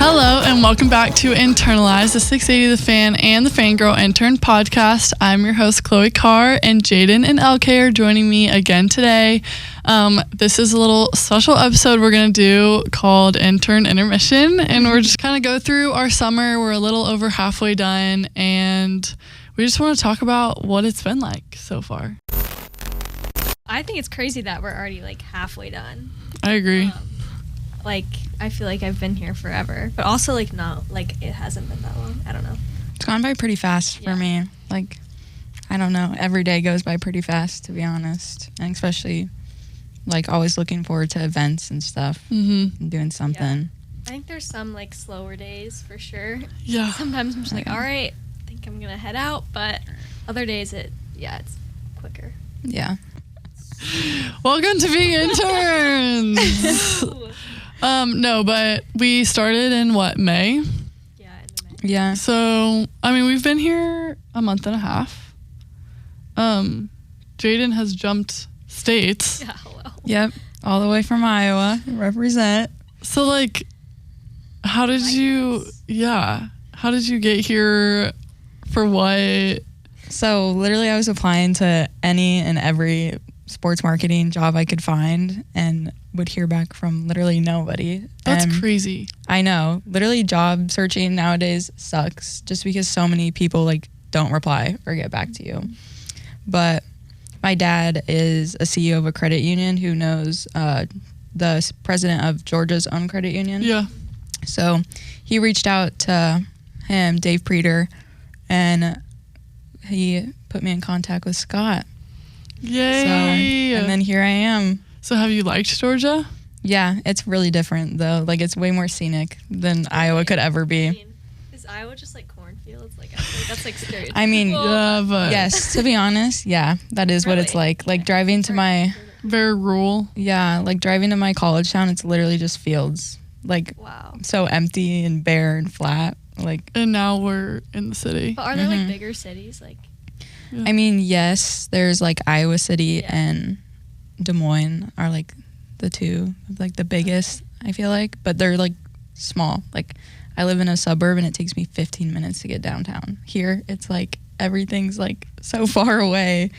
Hello and welcome back to Internalized, the 680 The Fan and the Fangirl Intern podcast. I'm your host, Chloe Carr, and Jaden and LK are joining me again today. This is a little special episode we're going to do called Intern Intermission, and we're just kind of go through our summer. We're a little over halfway done, and we just want to talk about what it's been like so far. I think it's crazy that we're already like halfway done. I agree. I feel like I've been here forever, but also like not like it hasn't been that long. I don't know. It's gone by pretty fast for me. Like, I don't know. Every day goes by pretty fast, to be honest. And especially, like, always looking forward to events and stuff. And doing something. Yeah. I think there's some like slower days for sure. Yeah. Sometimes I'm just like, all right, I think I'm gonna head out, but other days it's quicker. Yeah. Welcome to being interns. No, but we started in May? Yeah, in May. Yeah. So, I mean, we've been here a month and a half. Jaden has jumped states. Yeah, hello. Yep. All the way from Iowa. Represent. So, like, how did you get here for what? So, literally, I was applying to any and every sports marketing job I could find and would hear back from literally nobody. That's crazy. I know. Literally, job searching nowadays sucks just because so many people like don't reply or get back to you. But my dad is a CEO of a credit union who knows the president of Georgia's own credit union. Yeah. So he reached out to him, Dave Preeter, and he put me in contact with Scott. Yay. And then here I am. So have you liked Georgia? Yeah, it's really different though. Like, it's way more scenic than Iowa could ever be. I mean, is Iowa just like cornfields? Like, I feel like that's like stereotypical. I mean, Yeah, but yes, to be honest, yeah, that is what it's like. Like, driving to my, very rural. like driving to my college town, it's literally just fields. Like, Wow. so empty and bare and flat. Like, And now we're in the city. But are there like bigger cities? Like, I mean, yes, there's like Iowa City and Des Moines are like the two of like the biggest, I feel like, but they're like small. Like, I live in a suburb and it takes me 15 minutes to get downtown. Here it's like everything's like so far away.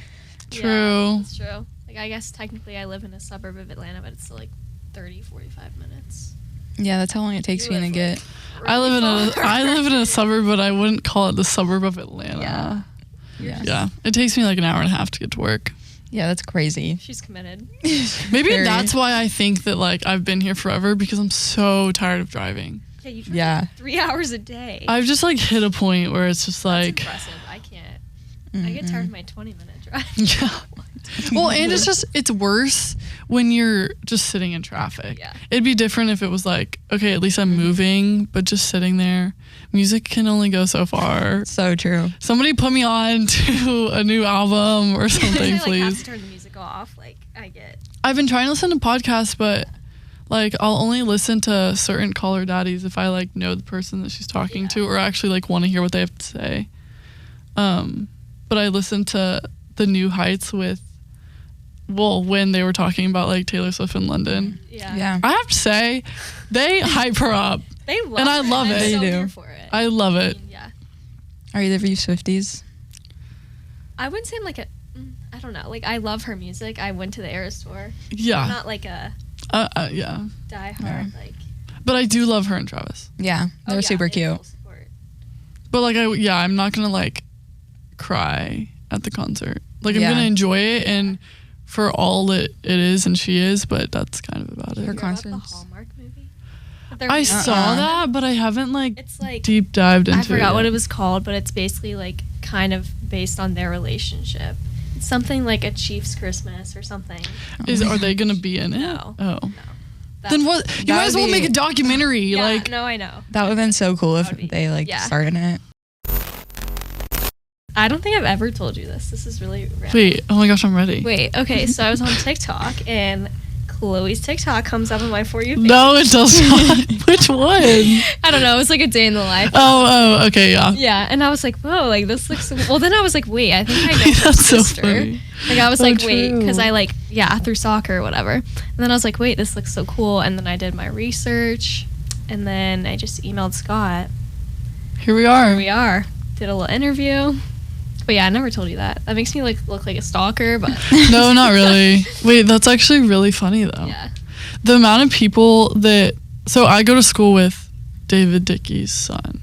True. Yeah, that's true. Like, I guess technically I live in a suburb of Atlanta, but it's still like 30, 45 minutes. Yeah, that's how long it takes You me to live, get. like, I live really in a suburb, but I wouldn't call it the suburb of Atlanta. Yeah. Yeah. It takes me like an hour and a half to get to work. Yeah, that's crazy. She's committed. Maybe Very. that's why I think that like I've been here forever, because I'm so tired of driving. Yeah, you drive Yeah. like 3 hours a day. I've just like hit a point where it's just That's like, impressive. I can't. I get tired of my 20-minute drive. yeah. Well, and it's worse when you're just sitting in traffic. Yeah. It'd be different if it was like, okay, at least I'm moving, but just sitting there. Music can only go so far. So true. Somebody put me on to a new album or I something, like have please. to turn the music off. Like, I get. I've been trying to listen to podcasts, but like I'll only listen to certain caller daddies if I like know the person that she's talking to or actually like want to hear what they have to say. But I listened to The New Heights when they were talking about like Taylor Swift in London. Yeah. I have to say, they hype her up. They love And I it. love I'm it. so You do. here for it. I love it. I mean, yeah. Are either of you Swifties? I wouldn't say I'm like I don't know. Like, I love her music. I went to the Eras tour. Yeah. I'm not like a Yeah. diehard, like. But I do love her and Travis. Yeah, they're Oh, yeah, super they cute. full support. But like I'm not gonna like cry at the concert. Like I'm Yeah. gonna enjoy it and for all it is and she is, but that's kind of about Her it. Hear about concerts. the Hallmark movie? They're I making- saw that, but I haven't like It's like deep dived into it. I forgot what yet. it was called, but it's basically like kind of based on their relationship. It's something like a Chief's Christmas or something. Are they gonna be in it? No. Oh. No. Then what? You That might as would well be- make a documentary. Yeah, like no, I know. That would have been so cool if That would be- they like yeah. started it. I don't think I've ever told you this. This is really random. wait. Oh my gosh, I'm ready. Wait, okay, so I was on TikTok and Chloe's TikTok comes up on my For You page. No, it does not. Which one? I don't know. It was like a day in the life. Oh, okay, yeah. Yeah, and I was like, whoa, like this looks. Well, then I was like, wait, I think I know her That's so sister. funny. Like I was So like, wait, true. because I like, through soccer or whatever. And then I was like, wait, this looks so cool. And then I did my research, And then I just emailed Scott. Here we are. Here we are. Did a little interview. But yeah, I never told you that. That makes me look like a stalker, but No, not really. Wait, that's actually really funny though. yeah. The amount of people that, so I go to school with David Dickey's son.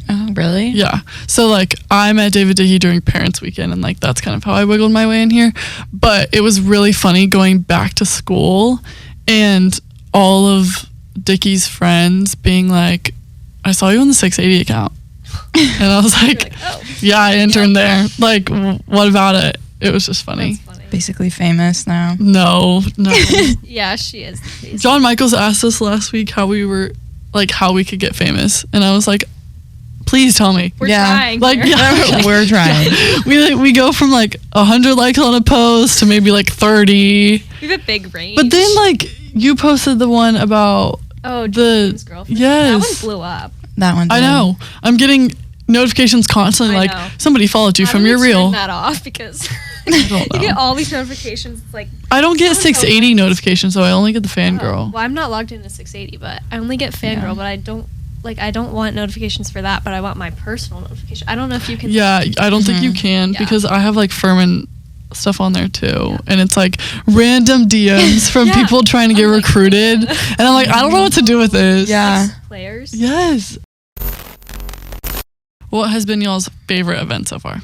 Oh, really? Yeah. So like I met David Dickey during Parents Weekend, and like that's kind of how I wiggled my way in here. But it was really funny going back to school and all of Dickey's friends being like, I saw you on the 680 account. And I was like, You're like, oh, yeah, I interned there. Like, what about it? It was just funny. that's funny. Basically famous now. No. Yeah, she is. John Michaels asked us last week how we could get famous. And I was like, please tell me. We're Yeah. trying. Like, here. yeah. We're trying. We go from like 100 likes on a post to maybe like 30. We have a big range. But then like you posted the one about oh, the James' girlfriend. yes. That one blew up. That one. I know. I'm getting notifications constantly I like know. somebody followed you How from do your we reel. turn that off because I don't you know. get all these notifications. It's like I don't get Someone told 680 me. notifications, so I only get the fangirl. well, I'm not logged into 680, but I only get fangirl. Yeah. But I don't want notifications for that. But I want my personal notification. I don't know if you can. Yeah, I don't think you Mhm. can Yeah. because I have like Furman stuff on there too, and it's like random DMs from Yeah. people trying to get I'm like, recruited, and I'm like, I don't know what to do with this. Yeah. Players. Yes. What has been y'all's favorite event so far?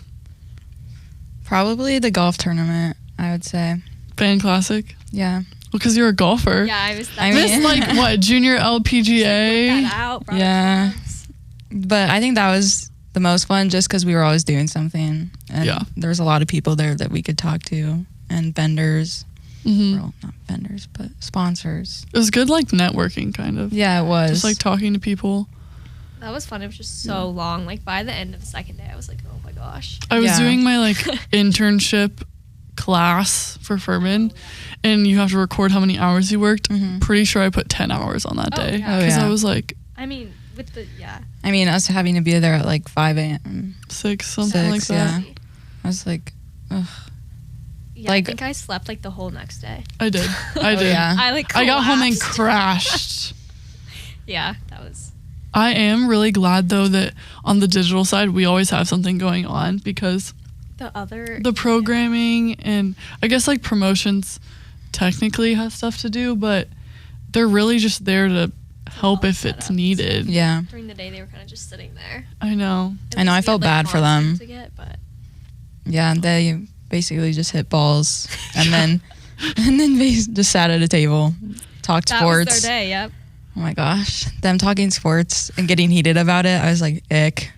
Probably the golf tournament, I would say. Fan Classic? Yeah. Well, because you're a golfer. Yeah, I was. I This mean- like what, junior LPGA? that out. brought Yeah. friends. But I think that was the most fun just because we were always doing something. And Yeah. there was a lot of people there that we could talk to and vendors. Mhm. Well, not vendors, but sponsors. It was good like networking kind of. Yeah, it was. Just like talking to people. That was fun. It was just so long. Like by the end of the second day, I was like, oh my gosh. I was Yeah. doing my like internship class for Furman, and you have to record how many hours you worked. Mhm. Pretty sure I put 10 hours on that Oh, day yeah. Oh, because yeah. I was like I mean, with the I mean, us having to be there at like 5 a.m. 6, something like 6, that. yeah. I was like, ugh. Yeah, Like- I think I slept like the whole next day. I did. I Oh, did. yeah. I like. I got home and collapsed. crashed. Yeah, that was. I am really glad though that on the digital side we always have something going on because The other. the programming and I guess like promotions technically has stuff to do, but they're really just there to help all if set it's up. needed. Yeah. During the day, they were kind of just sitting there. I know. At I know, least I we felt had, like, bad for them. content to get, but Yeah, they basically just hit balls and then they just sat at a table, talked that sports. was their day. Yep. Oh my gosh, them talking sports and getting heated about it. I was like, ick.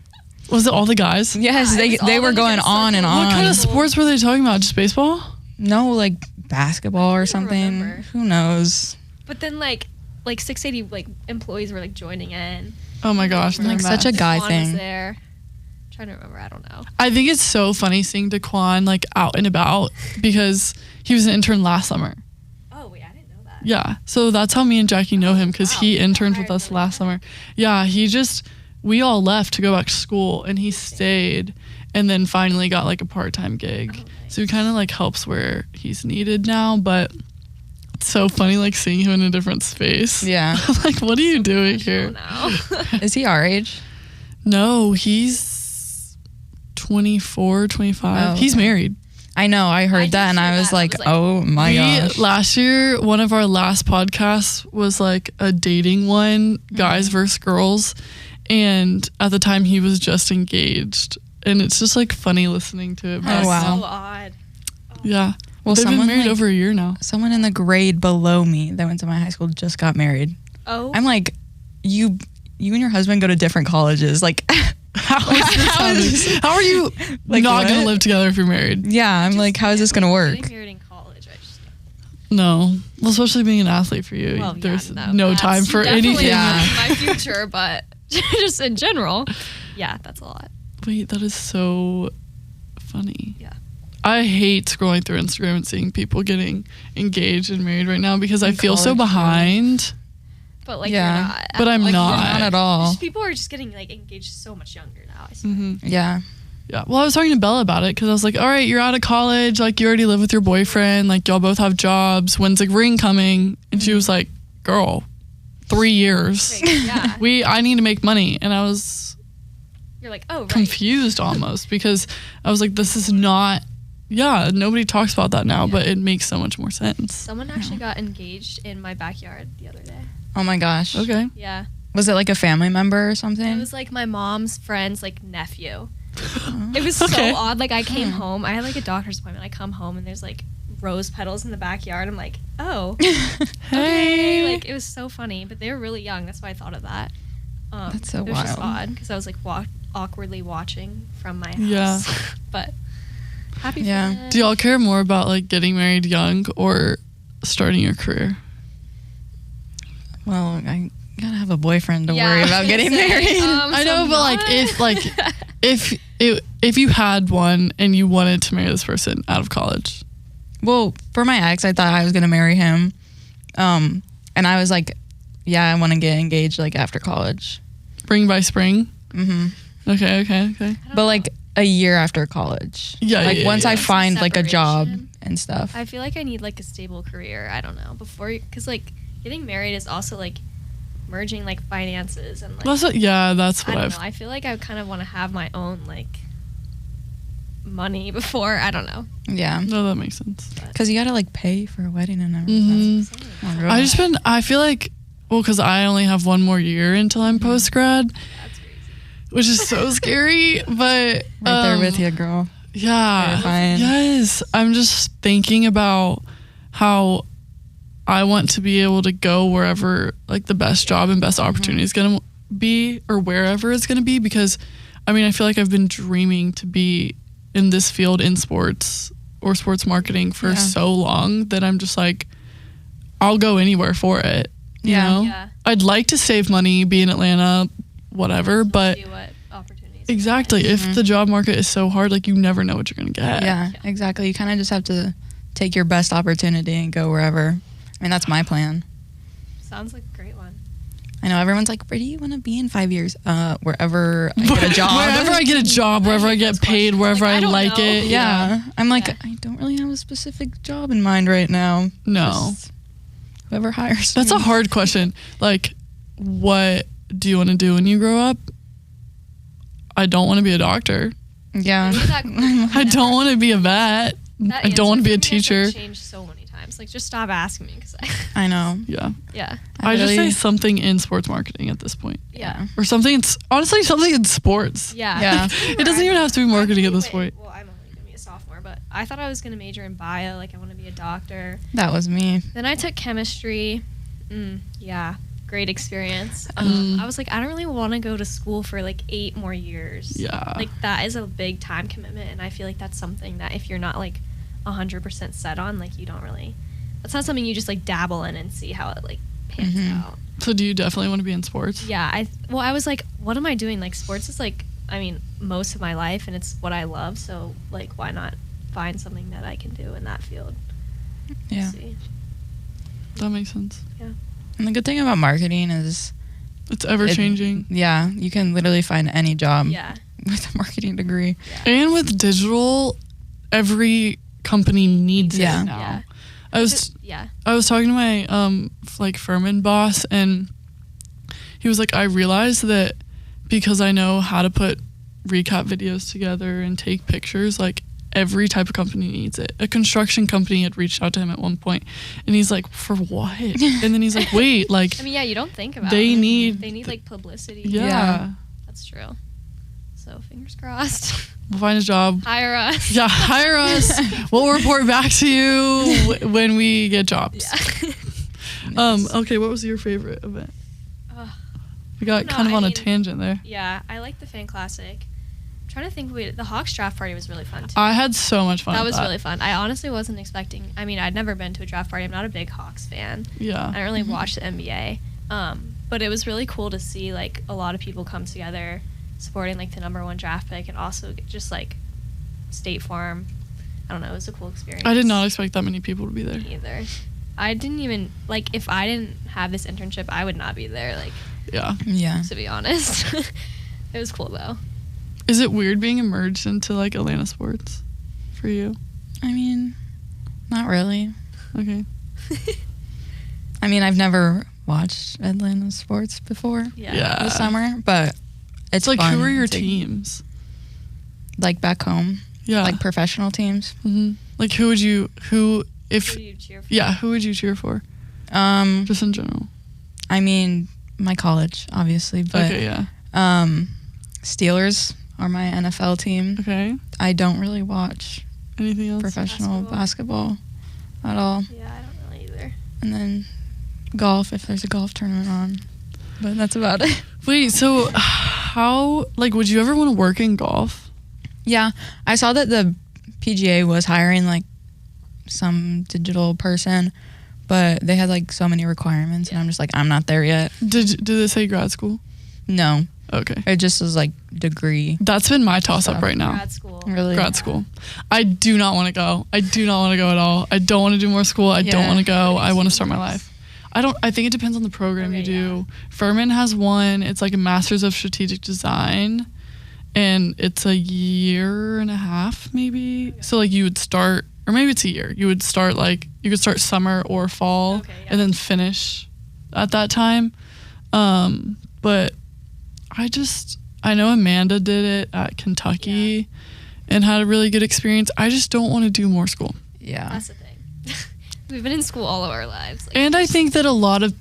Was it all the guys? Yes, Yeah, it they was they all were like going a on and circle. on. What kind of sports were they talking about? Just baseball? No, like basketball or don't something. remember. Who knows? But then like 680 like employees were like joining in. Oh my gosh. Like they're such a mad. guy Daquan was thing. there. Trying to remember. I don't know. I think it's so funny seeing Daquan like out and about because he was an intern last summer. Oh wait, I didn't know that. Yeah. So that's how me and Jackie know him because wow. he interned with Hired us him. last summer. Yeah. We all left to go back to school and he stayed and then finally got like a part-time gig. Oh, nice. So he kind of like helps where he's needed now, but it's so funny like seeing him in a different space. Yeah. Like, what are you doing here? Now. Is he our age? No, he's 24, 25. Oh, He's okay. married. I know. I heard did that and hear I was that. I like, was like, oh my gosh. Last year, one of our last podcasts was like a dating one, guys versus girls. And at the time, he was just engaged. And it's just like funny listening to it. back Oh, wow. now. So odd. Yeah. Well, They've been someone married like- over a year now. Someone in the grade below me that went to my high school just got married. Oh. I'm like, you and your husband go to different colleges. Like, How are you Like, not what? going to live together if you're married? yeah, I'm like, how is this gonna work? Getting married in college. I just. No. Well, especially being an athlete for you. Well, yeah, There's no, no that's time for definitely anything. Yeah. not my future, but just in general, yeah, that's a lot. Wait, that is so funny. Yeah. I hate scrolling through Instagram and seeing people getting engaged and married right now because I In feel so college, yeah. behind. But like Yeah. you're not. But I'm like, not. Not at all. Just people are just getting like engaged so much younger now. I swear. hmm Yeah. Yeah. Well, I was talking to Bella about it because I was like, all right, you're out of college. Like, you already live with your boyfriend. Like, y'all both have jobs. When's the ring coming? And she was like, girl, 3 years. Yeah. I need to make money. And I was You're like, oh, right. confused almost because I was like, this is not, nobody talks about that now, but it makes so much more sense. Someone actually got engaged in my backyard the other day. Oh my gosh. Okay. Yeah. Was it like a family member or something? It was like my mom's friend's like nephew. Oh. It was Okay. so odd. Like I came home. I had like a doctor's appointment. I come home and there's like rose petals in the backyard. I'm like, oh. Hey. Okay. Like it was so funny. But they were really young. That's why I thought of that. That's so It was just wild. odd because I was like awkwardly watching from my house. Yeah. But happy for Yeah. them. Do y'all care more about like getting married young or starting your career? Well, I gotta have a boyfriend to Yeah, worry I was about gonna getting say, married. I know, so but like if you had one and you wanted to marry this person out of college. Well, for my ex, I thought I was gonna marry him, and I was like, yeah, I want to get engaged like after college. Spring by spring. hmm Okay. But like a year after college. Yeah, Like yeah, once yeah. I find like a job Separation. and stuff. I feel like I need like a stable career. I don't know before because like getting married is also like merging like finances and like That's what I don't I've know. I feel like I kind of want to have my own like money before. I don't know. Yeah. no, that makes sense. Because you gotta like pay for a wedding and everything. Mhm. Oh, I feel like, well, because I only have one more year until I'm post grad, That's crazy. which is so scary. But right there with you, girl. Yeah. Terrifying. Yes. I'm just thinking about how I want to be able to go wherever like the best job and best opportunity is going to be, or wherever it's going to be, because I mean, I feel like I've been dreaming to be in this field in sports or sports marketing for Yeah. so long that I'm just like, I'll go anywhere for it. You Yeah. know? Yeah. I'd like to save money, be in Atlanta, whatever, but See what opportunities. exactly, if the job market is so hard, like you never know what you're going to get. Yeah, exactly. You kind of just have to take your best opportunity and go wherever. I mean, that's my plan. Sounds like a great one. I know everyone's like, where do you want to be in 5 years? Wherever I get a job. Wherever I get a job, wherever I get paid, wherever Like, I I don't like know. it. Yeah. I'm like, Yeah. I don't really have a specific job in mind right now. No. Just whoever hires That's me. a hard question. Like, what do you want to do when you grow up? I don't want to be a doctor. Yeah. Maybe that- I don't want to be a vet. that I don't want to answer be a for me has, teacher. like, changed so many times. Like, just stop asking me because I know. Yeah. yeah. I just say literally- something in sports marketing at this point. Yeah. Or something, honestly, something in sports. Yeah. Yeah. It doesn't even have to be marketing at this point. Well, I'm only gonna be a sophomore, but I thought I was gonna major in bio. Like, I want to be a doctor. That was me. Then I took chemistry. Yeah, great experience. Mm. I was like, I don't really want to go to school for like 8 more years. Yeah. Like that is a big time commitment, and I feel like that's something that if you're not like 100% set on, like you don't really. That's not something you just like dabble in and see how it like pans Mhm. out. So do you definitely want to be in sports? Yeah, I was like, what am I doing? Like sports is like, I mean, most of my life, and it's what I love. So like, why not find something that I can do in that field? Yeah. See. That makes sense. And the good thing about marketing is, It's ever changing. yeah, you can literally find any job Yeah. with a marketing degree. And with digital, every company needs Yeah. it now. Yeah. I was Yeah. I was talking to my like Furman boss, and he was like, I realized that because I know how to put recap videos together and take pictures, like every type of company needs it. A construction company had reached out to him at one point, and he's like, for what? And then he's like, wait, like I mean, yeah, you don't think about they it. need They need like publicity. yeah. Yeah. That's true. So fingers crossed. We'll find a job. Hire us. Yeah, hire us. We'll report back to you when we get jobs. Yeah. Okay, what was your favorite event? Ugh. We got No, kind of I on a mean- tangent there. Yeah, I like the fan classic. I'm trying to think. The Hawks draft party was really fun too. I had so much fun. That with was really fun. I honestly wasn't expecting. I mean, I'd never been to a draft party. I'm not a big Hawks fan. I Yeah. don't really watch the NBA. But it was really cool to see like a lot of people come together supporting like the #1 draft pick, and also just like State Farm. I don't know. It was a cool experience. I did not expect that many people to be there. Me either. I didn't even like if I didn't have this internship, I would not be there. Like Yeah. Yeah. to be honest, it was cool though. Is it weird being emerged into like Atlanta sports for you? I mean, not really. Okay. I mean, I've never watched Atlanta sports before Yeah. this summer, but it's Like, fun who are your to- teams? Like back home, Yeah. like professional teams. hmm Like, who Who do you cheer for? who would you cheer for? Just in general. I mean, my college, obviously, but Okay, yeah. Steelers are my NFL team. Okay. I don't really watch Anything else? professional basketball at all. Yeah, I don't really either. And then golf, if there's a golf tournament on. But that's about it. Wait, so how, like, would you ever want to work in golf? Yeah, I saw that the PGA was hiring like some digital person, but they had like so many requirements, and I'm just like, I'm not there yet. Did it say grad school? No, Okay. it just was like degree. That's been my toss up Stuff. right now. Grad school. Really? Grad school. I do not want to go. I do not want to go at all. I don't want to do more school. I don't Yeah. want to go. I want to start my life. I think it depends on the program you Okay, do. Furman has one. It's like a Master's of Strategic Design, and it's a year and a half maybe. Okay. So like you would start, or maybe it's a year. You would start like, you could start summer or fall, Okay, yeah. and then finish at that time. But I know Amanda did it at Kentucky and had a really good experience. I just don't want to do more school. Yeah. That's the thing. We've been in school all of our lives. Like, And I think that a lot of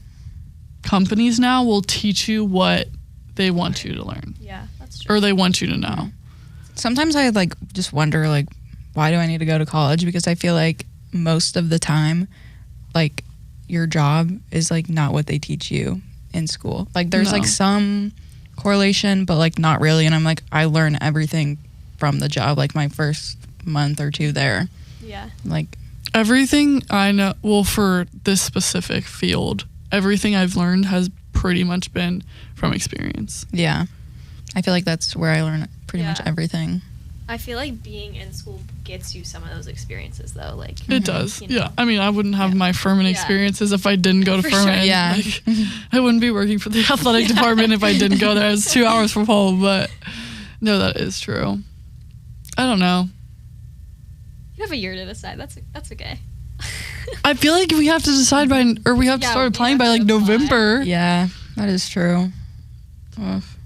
companies now will teach you what they want you to learn, yeah, that's true. or they want you to know. Sometimes I like just wonder like, why do I need to go to college? Because I feel like most of the time, like your job is like not what they teach you in school. Like there's No. like some correlation, but like not really. And I'm like, I learn everything from the job, like my first month or two there. Yeah. Like, Everything I know, well, for this specific field, everything I've learned has pretty much been from experience. yeah, I feel like that's where I learn pretty much Yeah. everything. I feel like being in school gets you some of those experiences though. Like It does. You know. Yeah. I mean, I wouldn't have my Furman Yeah. experiences if I didn't go to For sure. Furman. Yeah. Like, I wouldn't be working for the athletic department if I didn't go there. It's 2 hours from home, but no, that is true. I don't know. You have a year to decide. That's okay. I feel like we have to decide we have to Yeah, start we applying have by to like apply. November. Yeah, that is true. Oof.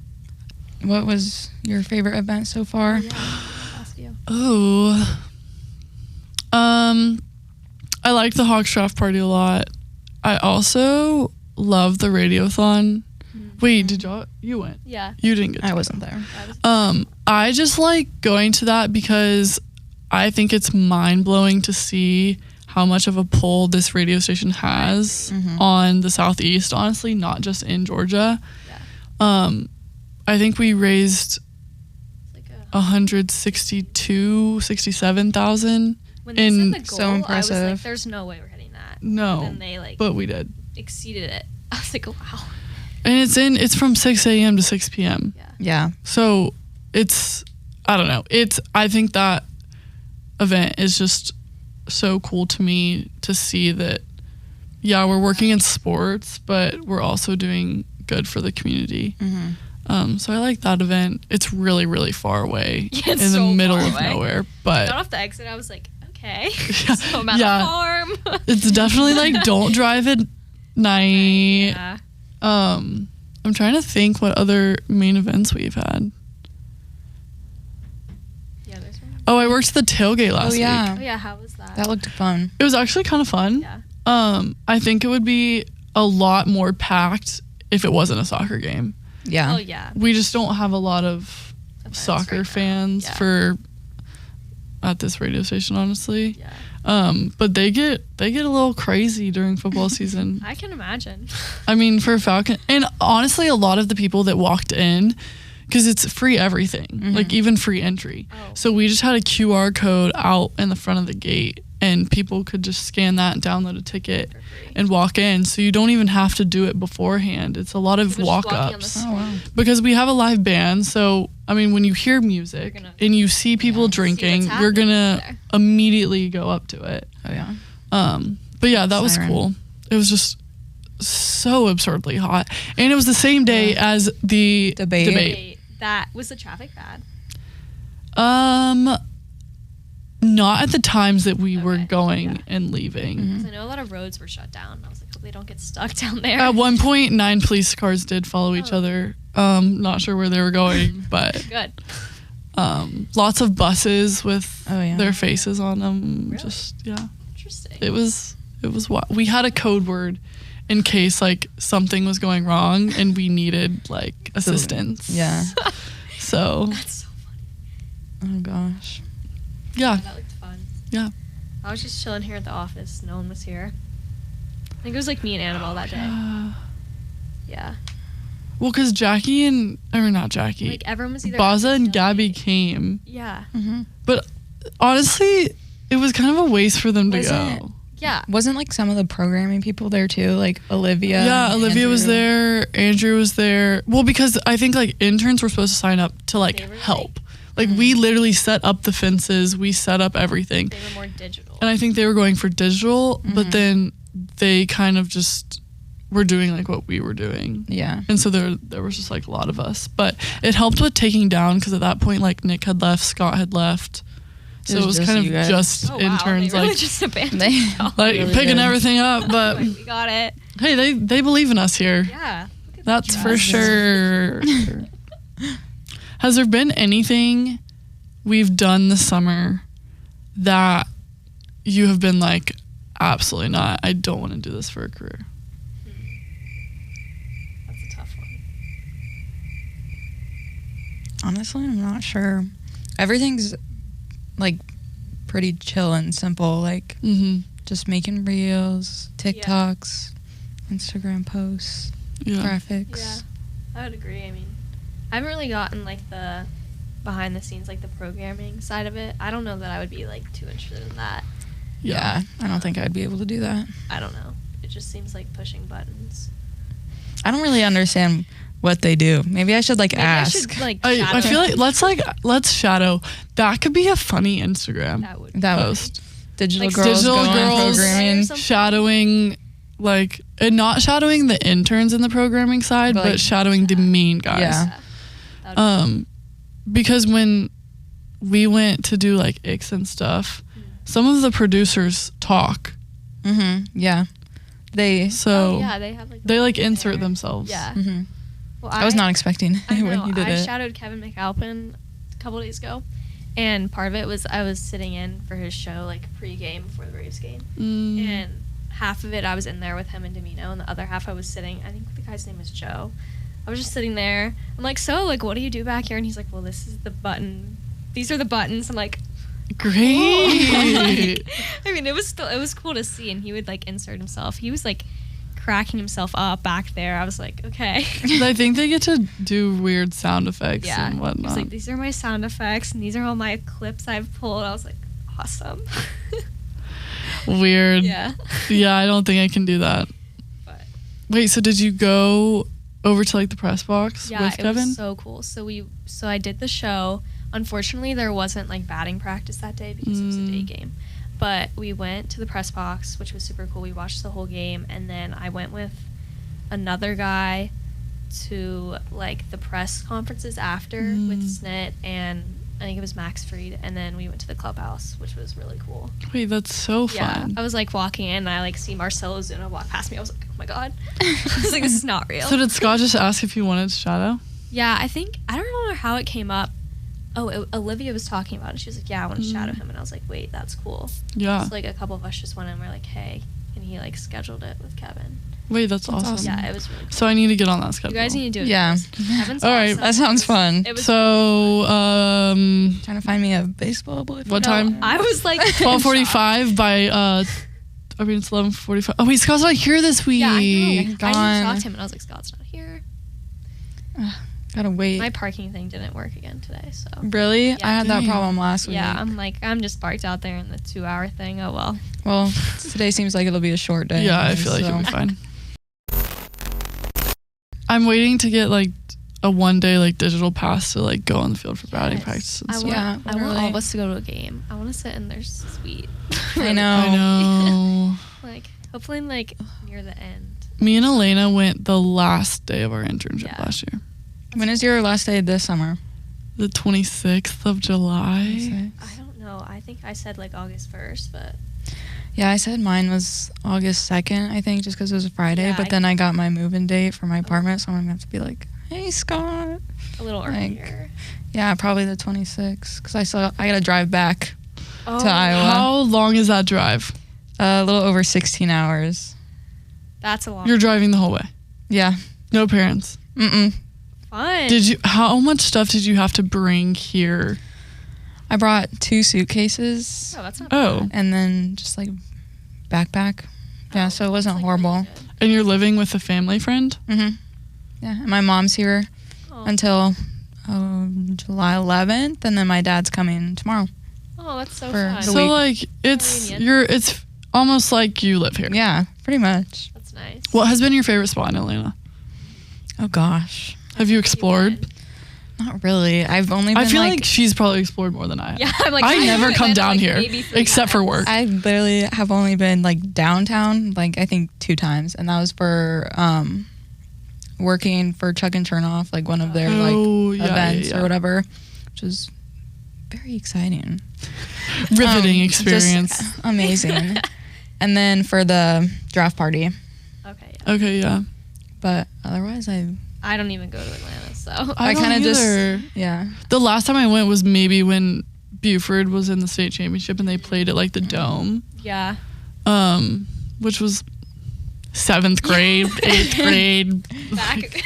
What was your favorite event so far? Yeah. Ask you. Oh. I like the Hawks draft party a lot. I also love the radiothon. Wait, you went? Yeah. You didn't get to I go. wasn't there. I was, I just like going to that because I think it's mind-blowing to see how much of a pull this radio station has on the Southeast, honestly, not just in Georgia. yeah. I think we raised It's like 167,000. when they in- said the goal, so I was impressive. like, "There's no way we're hitting that." No, And then they like but we did. exceeded it. I was like, "Wow." And it's from 6 a.m. to 6 p.m. Yeah. Yeah, So I don't know. I think that event is just so cool to me to see that, yeah, we're working in sports, but we're also doing good for the community. So I like that event. It's really, really far away Yeah, it's in the so middle far of away. nowhere, Got but off the exit, I was like, "Okay." Yeah. So I'm at Yeah. a farm. it's definitely like don't drive at night. Yeah. I'm trying to think what other main events we've had. Yeah. There's one. Oh, I worked the tailgate last week. yeah. Oh yeah. How was that? That looked fun. It was actually kind of fun. Yeah. I think it would be a lot more packed if it wasn't a soccer game. Yeah. Oh yeah. We just don't have a lot of Events soccer right now. fans Yeah. at this radio station, honestly. Yeah. But they get a little crazy during football season. I can imagine. I mean, for Falcon, and honestly, a lot of the people that walked in, because it's free everything, like even free entry. Oh. So we just had a QR code out in the front of the gate, and people could just scan that and download a ticket For free. and walk in. So you don't even have to do it beforehand. It's a lot of People just walking on the walk-ups. street. Oh wow. Because we have a live band, so I mean, when you hear music You're gonna- and you see people See drinking, what's you're happening gonna there. immediately go up to it. Oh yeah. But yeah, that was Siren. cool. It was just so absurdly hot, and it was the same day as the Debate. Wait, that was the traffic bad? not at the times that we were Okay, going yeah. and leaving. Mhm. 'Cause I know a lot of roads were shut down. I was like, hope they don't get stuck down there. At one point, 9 police cars did follow each Oh. other. Not sure where they were going, but Good. lots of buses with Oh, yeah. their faces on them. Really? Just, yeah. Interesting. It was we had a code word in case like something was going wrong and we needed like assistance. Yeah. So, That's so funny. Oh gosh. yeah. That looked fun. Yeah. I was just chilling here at the office. No one was here. I think it was like me and Annabelle that day. Yeah. Well, because not Jackie, Like everyone was either. Baza and chilling. Gabby came. Yeah. Mm-hmm. But honestly, it was kind of a waste for them to Wasn't go. Yeah. Wasn't like some of the programming people there too, like Olivia? Yeah, and Olivia was Andrew? there. Andrew was there. Well, because I think like interns were supposed to sign up to like They were, help. Like we literally set up the fences. We set up everything. They were more digital. And I think they were going for digital, but then they kind of just were doing like what we were doing. Yeah. And so there was just like a lot of us. But it helped with taking down because at that point like Nick had left, Scott had left. So It it was was just kind you of guys. just Oh, wow. interns They really like just abandoned They y'all. like really picking did. everything up. But Like, we got it. hey, they believe in us here. Yeah. Look at That's that for trust. sure. Has there been anything we've done this summer that you have been like, absolutely not, I don't want to do this for a career? That's a tough one. Honestly, I'm not sure. Everything's like pretty chill and simple, like Mm-hmm. just making reels, TikToks, Instagram posts, Yeah. graphics. Yeah. I would agree. I mean, I haven't really gotten like the behind the scenes, like the programming side of it. I don't know that I would be like too interested in that. Yeah, I don't think I'd be able to do that. I don't know. It just seems like pushing buttons. I don't really understand what they do. Maybe I should like Maybe ask. I should like. I shadow feel like let's shadow. That could be a funny Instagram that would. that would post. digital Like girls digital going girls programming. something. Shadowing, like, and not shadowing the interns in the programming side, But, but like, shadowing the main guys. Yeah. That would be- Because when we went to do like Ix and stuff, some of the producers talk. Mm-hmm. Yeah. They. So oh, yeah, they have like. they like there. insert themselves. Yeah. Mm-hmm. Well, I was not expecting I when know. you did I it. shadowed Kevin McAlpin a couple days ago, and part of it was I was sitting in for his show like pre-game before the Braves game, Mm. and half of it I was in there with him and Domino, and the other half I was sitting. I think the guy's name is Joe. I was just sitting there. I'm like, so like, what do you do back here? And he's like, well, this is the button. These are the buttons. I'm like, Great. I mean, it was cool to see, and he would like insert himself. He was like cracking himself up back there. I was like, okay. I think they get to do weird sound effects Yeah. and He was whatnot. like, these are my sound effects, and these are all my clips I've pulled. I was like, awesome. Weird. Yeah. Yeah, I don't think I can do that. But Wait, so did you go over to like the press box yeah, with it Kevin? was so cool. So I did the show. Unfortunately, there wasn't like batting practice that day because it was a day game. But we went to the press box, which was super cool. We watched the whole game, and then I went with another guy to like the press conferences after with Snit and I think it was Max Fried, and then we went to the clubhouse, which was really cool. Wait, that's so Yeah, fun. I was like walking in, and I like see Marcelo Zuna walk past me. I was like, oh my god, I was like, this is not real. So did Scott just ask if you wanted to shadow? Yeah, I think I don't remember how it came up. Oh, Olivia was talking about it. She was like, yeah, I want to shadow him, and I was like, wait, that's cool. Yeah. So like a couple of us just went in and we're like, hey, and he like scheduled it with Kevin. Wait, that's awesome. awesome. Yeah, it was really cool. So I need to get on that schedule. You guys need to do it. Yeah. Kevin's All right, awesome. that sounds fun. It was So, Trying to find me a baseball boyfriend. What time? I was like 12:45 by I mean it's 11:45. Oh wait, Scott's not here this week. Yeah, I know. I didn't Gone. talk to him, and I was like, Scott's not here. Gotta wait. My parking thing didn't work again today, so. Really? Yeah. I had that Dang. problem last week. Yeah, I'm just parked out there in the 2-hour thing. Oh well. Well, today seems like it'll be a short day. Yeah, I anyways, feel like so. it'll be fine. I'm waiting to get like a 1-day like digital pass to like go on the field for batting Yes. practice and I stuff. want, Yeah, I want all literally. of us to go to a game. I want to sit in their suite. I know. I know. Like, hopefully, like, near the end. Me and Elena went the last day of our internship Yeah. last year. When is your last day this summer? The 26th of July. I don't know. know. I think I said like August 1st, but Yeah, I said mine was August 2nd, I think, just because it was a Friday. Yeah, but then I got my move-in date for my apartment, so I'm going to have to be like, hey, Scott. a little Like, earlier. Yeah, probably the 26th, because I got to drive back Oh, to Iowa. How long is that drive? A little over 16 hours. that's a lot. You're driving the whole way. Yeah. No parents. Mm-mm. Fun. How much stuff did you have to bring here? I brought 2 suitcases Oh, that's not Oh, bad. and then just like backpack. Yeah, Oh, so it wasn't that's, like, really horrible. good. and you're living with a family friend? Mm-hmm. Yeah, and my mom's here Oh. until July 11th, and then my dad's coming tomorrow. Oh, that's so For fun. the So week. like it's Reunion. it's almost like you live here. Yeah, pretty much. That's nice. What has been your favorite spot in Atlanta? Oh gosh, Have you explored? been? not really. I've only been I feel like she's probably explored more than I have. Yeah, I'm like I never went come to down Atlanta, here like, maybe 3 except for times. work. I literally have only been like downtown, like I think 2 times, and that was for working for Chuck and Chernoff, like one of their Oh, like yeah, events yeah. or whatever, which was very exciting. Riveting Just experience. amazing. And then for the draft party, Okay, yeah. Okay, yeah. but otherwise I don't even go to Atlanta, so I kind of don't just either. yeah. The last time I went was maybe when Buford was in the state championship and they played at like the Dome, yeah. which was 7th grade, 8th grade. Back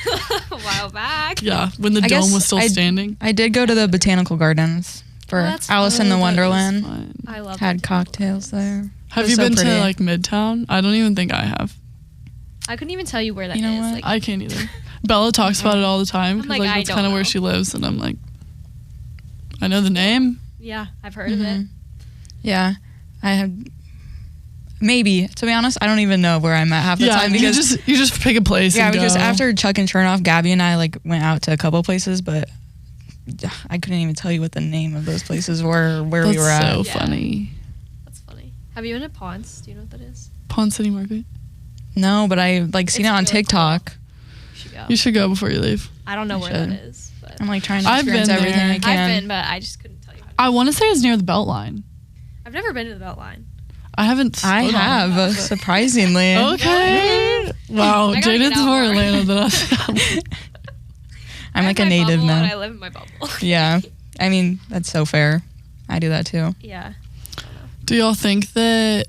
a while back. Yeah, when the I Dome guess was still standing. I did go to the botanical gardens for Oh, that's Alice in fun. the That is Wonderland. fun. I love Had botanical cocktails gardens. there. Have It was you so been pretty. to like Midtown? I don't even think I have. I couldn't even tell you where that is. You know what? Like, I can't either. Bella talks about it all the time I'm because like, like I that's don't kind of where know. she lives, and I'm like, I know the name. yeah, I've heard of it. Mhm. Yeah, I have. Maybe, to be honest, I don't even know where I'm at half the Yeah, time you because just pick a place. yeah, and because go. after Chuck and Chernoff, Gabby and I like went out to a couple places, but I couldn't even tell you what the name of those places were, where we That's were at. so Yeah. funny. That's funny. Have you been to Ponce? Do you know what that is? Pond City Market. No, but I like seen It's it on really TikTok. You should go. You should go before you leave. I don't know I where should. that is, but I'm like trying to I've experience been everything there. I can. I've been, but I just couldn't tell you. How to I want to say it's near the Beltline. I've never been to the Beltline. I haven't. I stood on have, it. surprisingly. Okay. Wow, I gotta get Jaden's out more more. Atlanta than us. I'm I like have a my native bubble now. And I live in my bubble. Yeah, I mean that's so fair. I do that too. Yeah. Do y'all think that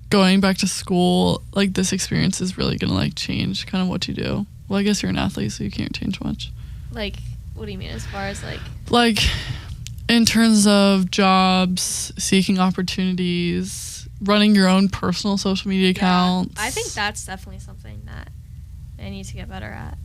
going back to school, like this experience is really gonna like change kind of what you do? Well, I guess you're an athlete, so you can't change much. Like, what do you mean as far as like? Like in terms of jobs, seeking opportunities, running your own personal social media accounts. I think that's definitely something that I need to get better at.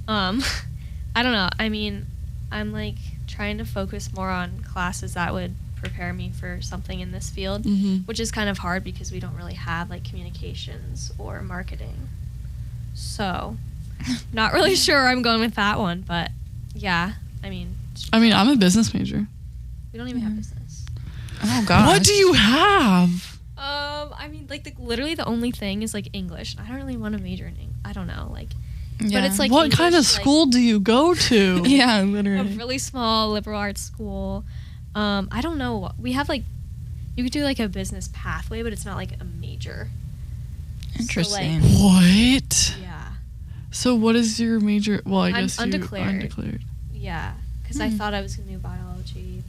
I don't know. I mean, I'm like trying to focus more on classes that would prepare me for something in this field, Mhm. which is kind of hard because we don't really have like communications or marketing. So, not really sure where I'm going with that one, but yeah, I mean, I'm a business major. we don't even have Yeah. business. Oh gosh. What do you have? I mean, like literally the only thing is like English. I don't really want to major in English. I don't know, like Yeah. it's like What kind of English, like- school do you go to? Yeah, a literally. really small liberal arts school. I don't know. We have like, you could do like a business pathway, but it's not like a major. Interesting. What? Yeah, So what is your major? Well, I I'm guess undeclared. you undeclared. yeah. Because I Hmm. thought I was gonna do biology.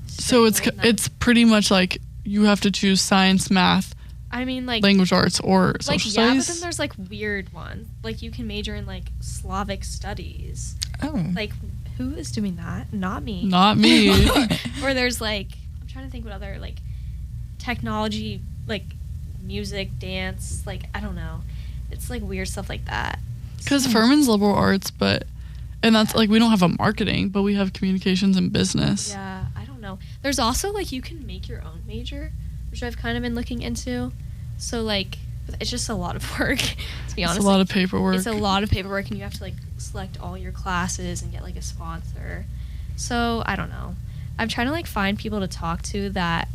So it's Studying all it's pretty much like you have to choose science, math, I mean, like language arts, or like social yeah, but studies. then there's like weird ones. Like you can major in like Slavic studies. Oh. Like who is doing that? Not me. Not me. Or there's like I'm trying to think what other like technology, like music, dance, like I don't know. It's like weird stuff like that. Because Furman's liberal arts, and that's like we don't have a marketing, but we have communications and business. Yeah, I don't know. There's also like you can make your own major, which I've kind of been looking into. So like it's just a lot of work, to be honest. It's a lot of paperwork. It's a lot of paperwork, and you have to like select all your classes and get like a sponsor. So I don't know. I'm trying to like find people to talk to that,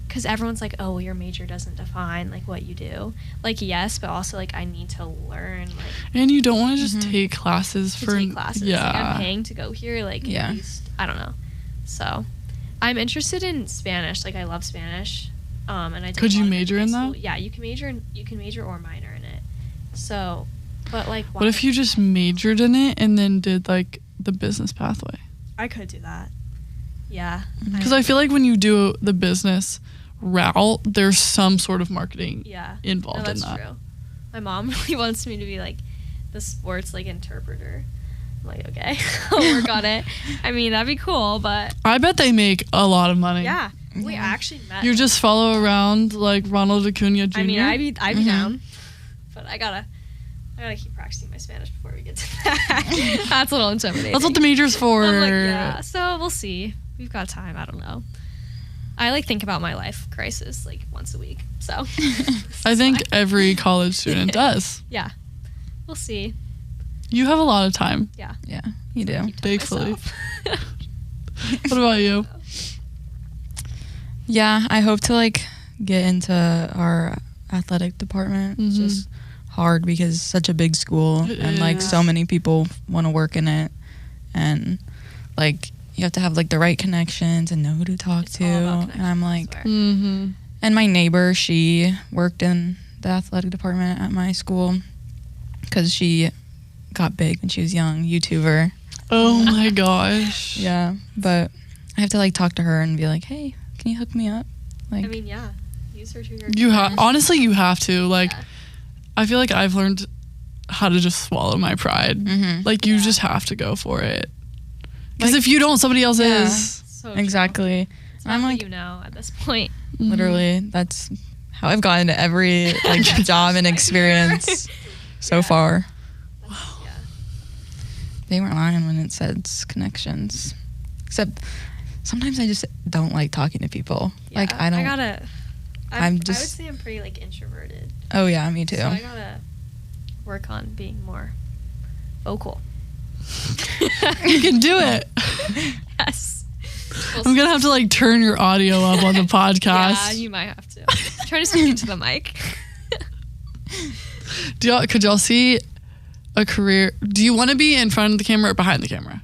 because everyone's like, oh, well, your major doesn't define like what you do. Like yes, but also like I need to learn like And you don't want to just Mhm. take classes to for take classes. Yeah. Like, I'm paying to go here. Like Yeah. at least I don't know. So I'm interested in Spanish. Like I love Spanish. And I did Could a you lot of it major in high school. that? Yeah, you can major or minor in it. So, but like, What if you just majored in it and then did like the business pathway? I could do that. Yeah. Because I feel like when you do the business route, there's some sort of marketing involved in that's that. True. My mom really wants me to be like the sports like interpreter. I'm like, okay, I'll work on it. I mean, that'd be cool, but I bet they make a lot of money. yeah, we actually met. You just follow around like Ronald Acuna Jr. I mean, I'd be down, but I gotta keep practicing my Spanish before we get to that. That's a little intimidating. That's what the major's for. I'm like, yeah. So we'll see. We've got time. I don't know. I like think about my life crisis like once a week. So I think every college student does. Yeah. We'll see. You have a lot of time. Yeah. Yeah, you do. Thankfully. What about you? Yeah, I hope to like get into our athletic department. It's just hard because it's such a big school and like so many people want to work in it, and like you have to have like the right connections and know who to talk to. And I'm like, and my neighbor, she worked in the athletic department at my school because she got big when she was young, YouTuber. Oh my gosh. Yeah, but I have to like talk to her and be like, hey, can you hook me up? Like, I mean, yeah. Use her to your You honestly, you have to. Like, Yeah. I feel like I've learned how to just swallow my pride. Like, you just have to go for it. Because Like, if you don't, somebody else is. So true. exactly. It's I'm not like, who you know at this point. literally, that's how I've gotten to every like job and experience so far. Yeah. They weren't lying when it says connections. Except sometimes I just don't like talking to people. Like I don't. I would just- say I'm pretty like introverted. Oh yeah, me too. So I gotta work on being more vocal. You can do it. Yes. I'm gonna have to like turn your audio up on the podcast. Yeah, you might have to. Try to speak into the mic. Could y'all see a career? Do you want to be in front of the camera or behind the camera?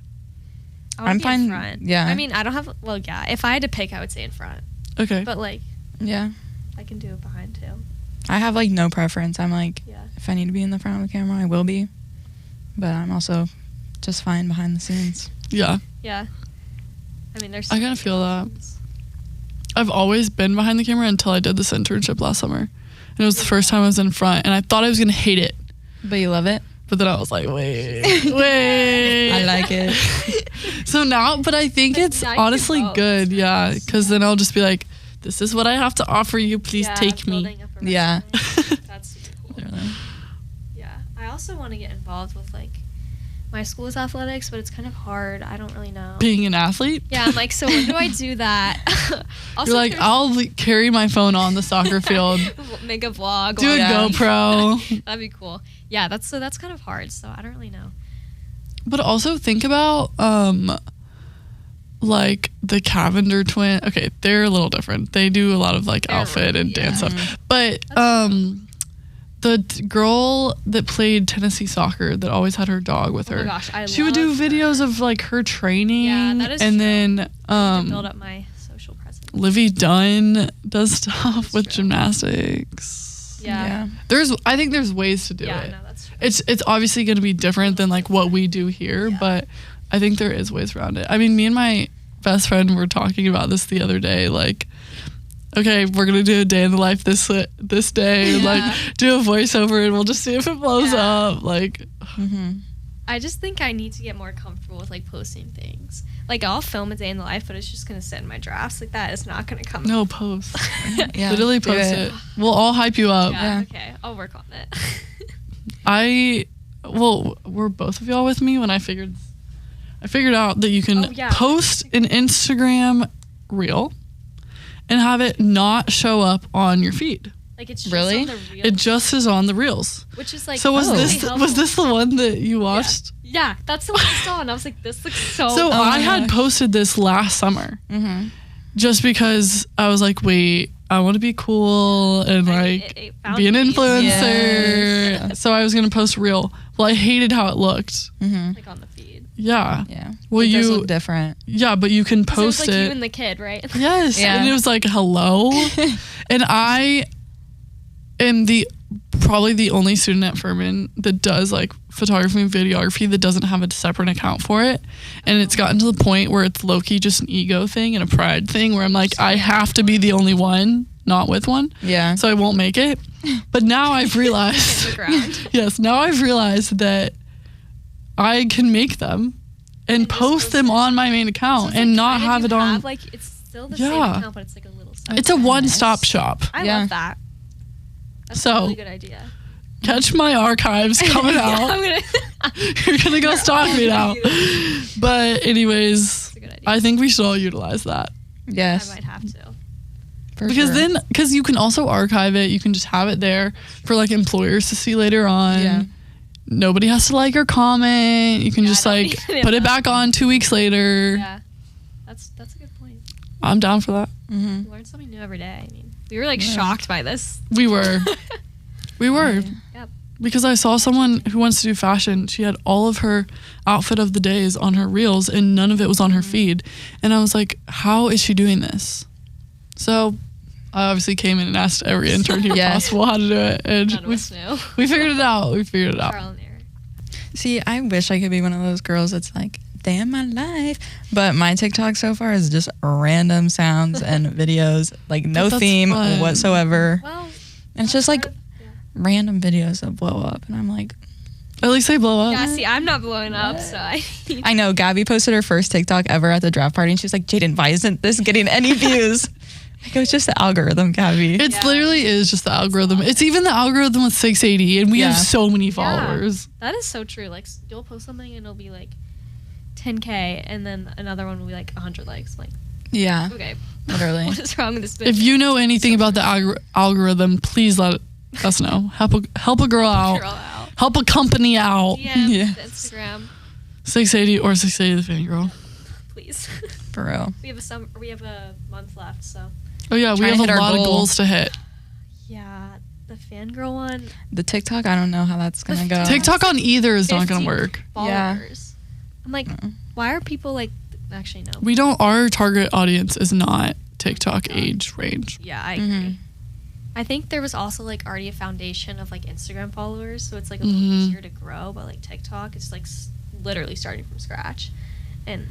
I'm fine. In front. Yeah. I mean, I don't have. Well, yeah. If I had to pick, I would say in front. Okay. But like, Yeah. I can do it behind too. I have like no preference. I'm like, Yeah. if I need to be in the front of the camera, I will be. But I'm also just fine behind the scenes. Yeah. Yeah. I mean, there's. I gotta feel that. I've always been behind the camera until I did this internship last summer. And it was the first time I was in front, and I thought I was gonna hate it. But you love it? But then I was like, wait. I like it. So now, but I think it's now you can honestly vote. good, yeah. Because then I'll just be like, this is what I have to offer you. Please take me. building up a Yeah. resume. That's super cool. Literally. Yeah. I also want to get involved with like my school's athletics, but it's kind of hard. I don't really know. Being an athlete? Yeah, I'm like, so when do I do that? Also, You're like, I'll carry my phone on the soccer field, make a vlog. do a Yeah. GoPro. That'd be cool. Yeah, that's kind of hard. So I don't really know. But also think about like the Cavender twin. Okay, they're a little different. They do a lot of like They're outfit and really- dance yeah. stuff. But the girl that played Tennessee soccer that always had her dog with Oh her. my gosh, She would do love her. videos of like her training. Yeah, that is and true. then To build up my social presence. Livy Dunn does stuff That's with true. gymnastics. Yeah. I think there's ways to do Yeah, it. no, that's true. It's obviously going to be different than like what we do here, Yeah. but I think there is ways around it. I mean, me and my best friend were talking about this the other day, like, okay, we're going to do a day in the life this day, Yeah. like do a voiceover and we'll just see if it blows Yeah. up. Like, I just think I need to get more comfortable with like posting things. Like I'll film a day in the life, but it's just gonna sit in my drafts. Like that is not gonna come. no, post. Yeah. Literally do post it. We'll all hype you up. Yeah, Yeah. okay, I'll work on it. Were both of y'all with me when I figured out that you can Oh, yeah. post an Instagram reel and have it not show up on your feed. Like it's just Really? on the real, It just is on the reels. which is like So was really this helpful. the one that you watched? Yeah, that's the one I saw, and I was like, this looks so. So Oh I my had gosh. posted this last summer Mm-hmm. just because I was like, wait, I want to be cool and like it found be an me. influencer. Yes. So I was gonna post reel. Well, I hated how it looked. Mm-hmm. Like on the feed. Yeah. Yeah. Well, it does you look different. Yeah, but you can So it post was like it. you and the kid, right? Yes. Yeah. And it was like, hello. And I am probably the only student at Furman that does like photography and videography that doesn't have a separate account for it. And it's gotten to the point where it's low-key just an ego thing and a pride thing where I'm like, I have to be the only one not with one. Yeah. So I won't make it. But now I've realized, In the ground. yes, now I've realized that I can make them and just post post them it. on my main account So and it's not like, have you it on. like, it's still the Yeah. same account, but it's like a little side. It's a one-stop shop. I Yeah. love that. That's So- a really good idea. Catch my archives coming out. I'm gonna. You're gonna go stalk me now. But anyways, That's a good idea. I think we should all utilize that. Yes. I might have to. For Because sure. because you can also archive it. You can just have it there for like employers to see later on. Yeah. Nobody has to like or comment. You can Yeah, just I don't like even put it know. back on 2 weeks later. Yeah, that's a good point. I'm down for that. Mhm. You learn something new every day. I mean, we were like Yeah. shocked by this. We were. We were. Yep. Because I saw someone who wants to do fashion. She had all of her outfit of the days on her reels and none of it was on her feed. And I was like, how is she doing this? So I obviously came in and asked every intern here Yeah. possible how to do it. And None of us knew. we figured it out. We figured it out. Trial and error. See, I wish I could be one of those girls that's like, damn my life. But my TikTok so far is just random sounds and videos, like no that's theme fun. whatsoever. Well, And it's just like yeah. random videos that blow up. And I'm like, At least they blow up. Yeah, see, I'm not blowing up, so I know Gabby posted her first TikTok ever at the draft party and she's like, Jaden, why isn't this getting any views? I go, it's just the algorithm, Gabby. It Yeah. literally is just the algorithm. It's even the algorithm with 680 and we Yeah. have so many followers. That is so true. Like, you'll post something and it'll be like 10K, and then another one will be like 100 likes. I'm like, Yeah, okay, literally. what is wrong with this bitch? If you know anything about the algorithm, please let us know. Help a girl out. Girl out. Help a company out. DM, Yeah. Instagram, 680 or 680 the fangirl. please. For real. We have a month left, so Oh yeah, we Trying to have hit a our lot of goal. goals to hit. yeah, the fangirl one. The TikTok, I don't know how that's going to go. TikTok on either is not going 50 to work. Yeah. Followers. I'm like, why are people like? Actually, no. Our target audience is not TikTok age range. Yeah, I agree. Mhm. I think there was also like already a foundation of like Instagram followers, so it's like a little Mhm. easier to grow. But like TikTok, it's like literally starting from scratch, and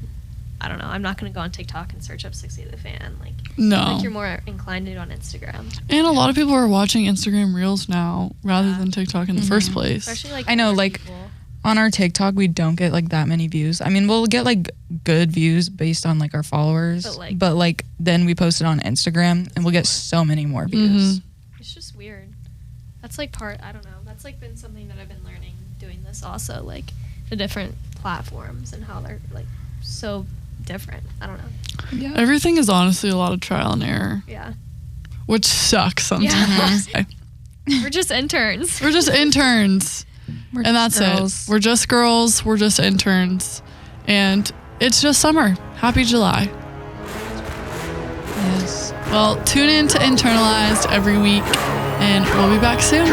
I don't know. I'm not gonna go on TikTok and search up 60 the fan. Like, I No. think you're more inclined to do it on Instagram, And a lot of people are watching Instagram Reels now rather Yeah. than TikTok in the first place. especially like I know, older like, people. On our TikTok, we don't get like that many views. I mean, we'll get like good views based on like our followers, But, like then we post it on Instagram and we'll get so many more views. Mhm. It's just weird. That's like I don't know. That's like been something that I've been learning doing this also, like the different platforms and how they're like so different. I don't know. Yeah. Everything is honestly a lot of trial and error, Yeah. which sucks sometimes. We're just interns. We're just interns. We're And that's just girls. it. We're just girls. We're just interns. And it's just summer. Happy July. Yes. Well, tune in to Internalized every week, and we'll be back soon.